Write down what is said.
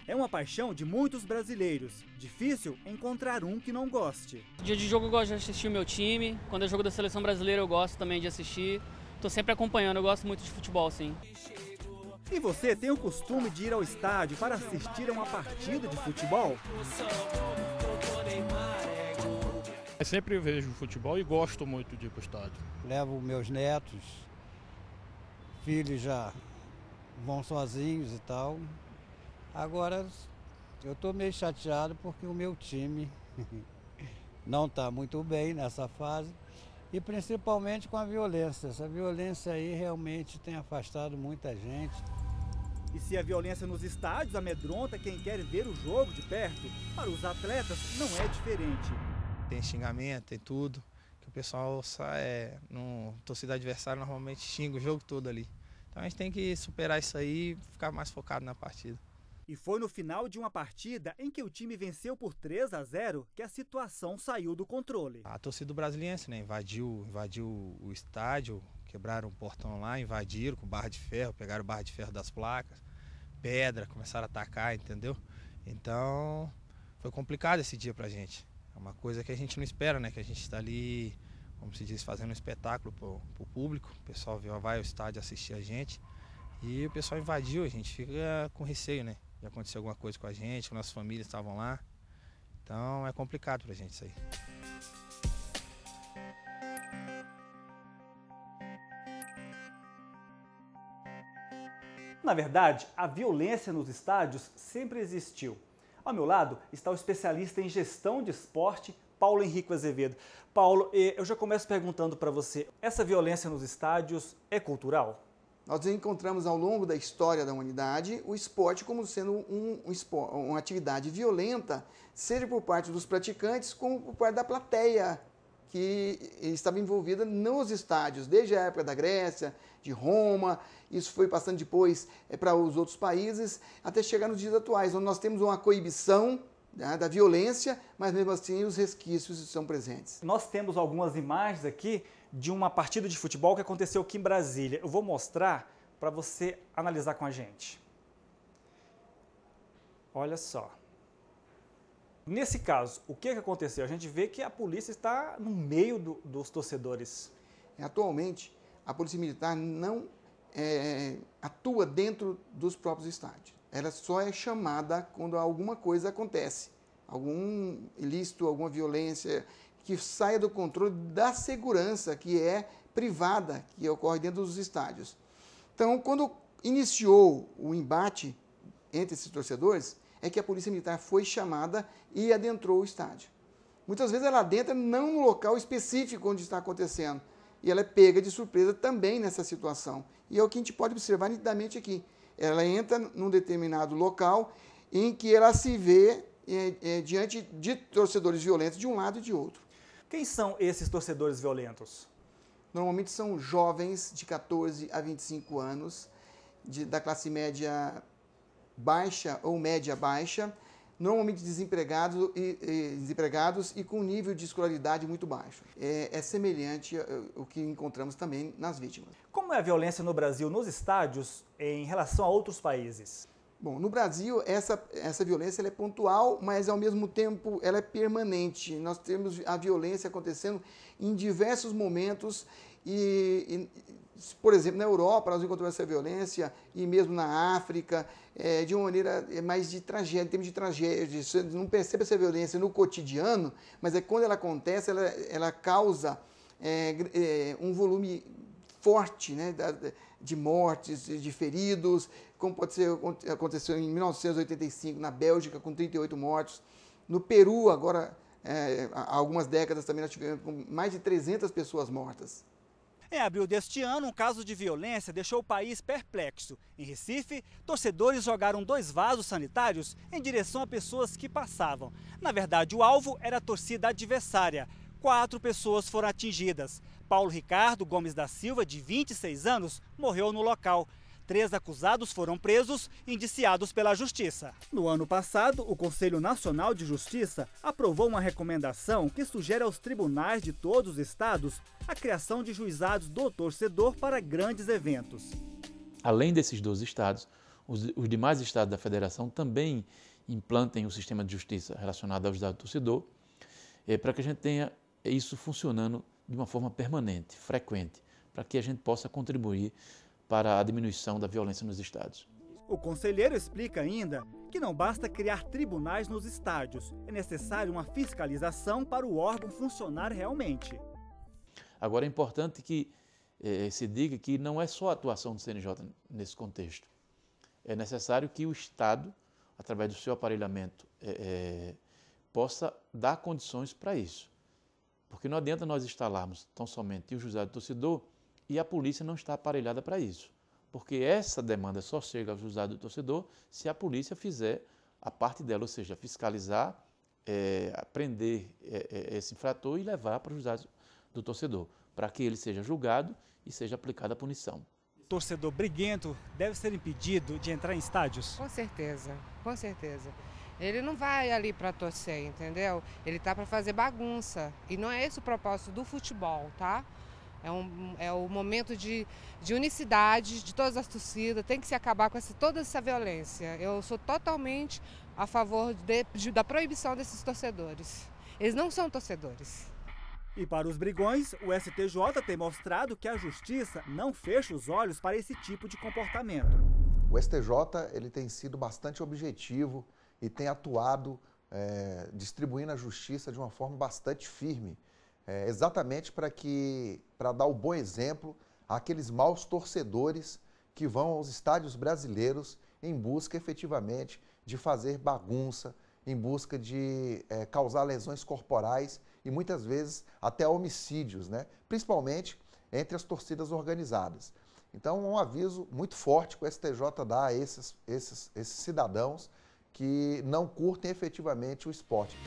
É uma paixão de muitos brasileiros. Difícil encontrar um que não goste. Dia de jogo eu gosto de assistir o meu time. Quando é jogo da seleção brasileira eu gosto também de assistir. Tô sempre acompanhando, eu gosto muito de futebol, sim. E você tem o costume de ir ao estádio para assistir a uma partida de futebol? Eu sempre vejo futebol e gosto muito de ir para o estádio. Levo meus netos, filhos já vão sozinhos e tal. Agora eu estou meio chateado porque o meu time não está muito bem nessa fase e principalmente com a violência. Essa violência aí realmente tem afastado muita gente. E se a violência nos estádios amedronta quem quer ver o jogo de perto, para os atletas não é diferente. Tem xingamento, tem tudo, que o pessoal no torcida adversária normalmente xinga o jogo todo ali. Então a gente tem que superar isso aí e ficar mais focado na partida. E foi no final de uma partida em que o time venceu por 3-0 que a situação saiu do controle. A torcida do Brasiliense, né, invadiu o estádio, quebraram o portão lá, invadiram com barra de ferro, pegaram barra de ferro das placas, pedra, começaram a atacar, entendeu? Então foi complicado esse dia pra gente. É uma coisa que a gente não espera, né? Que a gente está ali, como se diz, fazendo um espetáculo pro público. O pessoal vai ao estádio assistir a gente e o pessoal invadiu, a gente fica com receio, né? De acontecer alguma coisa com a gente, que nossas famílias estavam lá. Então é complicado pra gente isso aí. Na verdade, a violência nos estádios sempre existiu. Ao meu lado está o especialista em gestão de esporte, Paulo Henrique Azevedo. Paulo, eu já começo perguntando para você, essa violência nos estádios é cultural? Nós encontramos ao longo da história da humanidade o esporte como sendo uma atividade violenta, seja por parte dos praticantes como por parte da plateia que estava envolvida nos estádios, desde a época da Grécia, de Roma, isso foi passando depois para os outros países, até chegar nos dias atuais, onde nós temos uma coibição, né, da violência, mas mesmo assim os resquícios estão presentes. Nós temos algumas imagens aqui de uma partida de futebol que aconteceu aqui em Brasília. Eu vou mostrar para você analisar com a gente. Olha só. Nesse caso, o que aconteceu? A gente vê que a polícia está no meio dos torcedores. Atualmente, a Polícia Militar não atua dentro dos próprios estádios. Ela só é chamada quando alguma coisa acontece, algum ilícito, alguma violência que saia do controle da segurança que é privada, que ocorre dentro dos estádios. Então, quando iniciou o embate entre esses torcedores, é que a Polícia Militar foi chamada e adentrou o estádio. Muitas vezes ela adentra não no local específico onde está acontecendo, e ela é pega de surpresa também nessa situação. E é o que a gente pode observar nitidamente aqui. Ela entra num determinado local em que ela se vê diante de torcedores violentos de um lado e de outro. Quem são esses torcedores violentos? Normalmente são jovens de 14 a 25 anos, da classe média baixa ou média baixa, normalmente desempregados e com nível de escolaridade muito baixo. É semelhante ao que encontramos também nas vítimas. Como é a violência no Brasil, nos estádios, em relação a outros países? Bom, no Brasil, essa violência ela é pontual, mas ao mesmo tempo ela é permanente. Nós temos a violência acontecendo em diversos momentos por exemplo, na Europa nós encontramos essa violência e mesmo na África, de uma maneira mais de tragédia, em termos de tragédia. Você não percebe essa violência no cotidiano, mas quando ela acontece, ela causa um volume forte, né, de mortes, de feridos, como aconteceu em 1985 na Bélgica, com 38 mortos. No Peru, agora, há algumas décadas também nós tivemos mais de 300 pessoas mortas. Em abril deste ano, um caso de violência deixou o país perplexo. Em Recife, torcedores jogaram 2 vasos sanitários em direção a pessoas que passavam. Na verdade, o alvo era a torcida adversária. 4 pessoas foram atingidas. Paulo Ricardo Gomes da Silva, de 26 anos, morreu no local. 3 acusados foram presos e indiciados pela Justiça. No ano passado, o Conselho Nacional de Justiça aprovou uma recomendação que sugere aos tribunais de todos os estados a criação de juizados do torcedor para grandes eventos. Além desses 12 estados, os demais estados da federação também implantem o sistema de justiça relacionado aos dados do torcedor, para que a gente tenha isso funcionando de uma forma permanente, frequente, para que a gente possa contribuir para a diminuição da violência nos estádios. O conselheiro explica ainda que não basta criar tribunais nos estádios, é necessário uma fiscalização para o órgão funcionar realmente. Agora é importante que se diga que não é só a atuação do CNJ nesse contexto. É necessário que o Estado, através do seu aparelhamento, possa dar condições para isso. Porque não adianta nós instalarmos tão somente o juizado do torcedor e a polícia não está aparelhada para isso. Porque essa demanda só chega ao juizado do torcedor se a polícia fizer a parte dela, ou seja, fiscalizar, prender esse infrator e levar para o juizado do torcedor, para que ele seja julgado e seja aplicada a punição. Torcedor briguento deve ser impedido de entrar em estádios? Com certeza, com certeza. Ele não vai ali para torcer, entendeu? Ele tá para fazer bagunça. E não é esse o propósito do futebol, tá? É o momento de unicidade de todas as torcidas, tem que se acabar com toda essa violência. Eu sou totalmente a favor da proibição desses torcedores. Eles não são torcedores. E para os brigões, o STJ tem mostrado que a justiça não fecha os olhos para esse tipo de comportamento. O STJ ele tem sido bastante objetivo e tem atuado distribuindo a justiça de uma forma bastante firme, exatamente para dar o bom exemplo àqueles maus torcedores que vão aos estádios brasileiros em busca efetivamente de fazer bagunça, em busca de causar lesões corporais e muitas vezes até homicídios, né? Principalmente entre as torcidas organizadas. Então, um aviso muito forte que o STJ dá a esses cidadãos que não curtem efetivamente o esporte.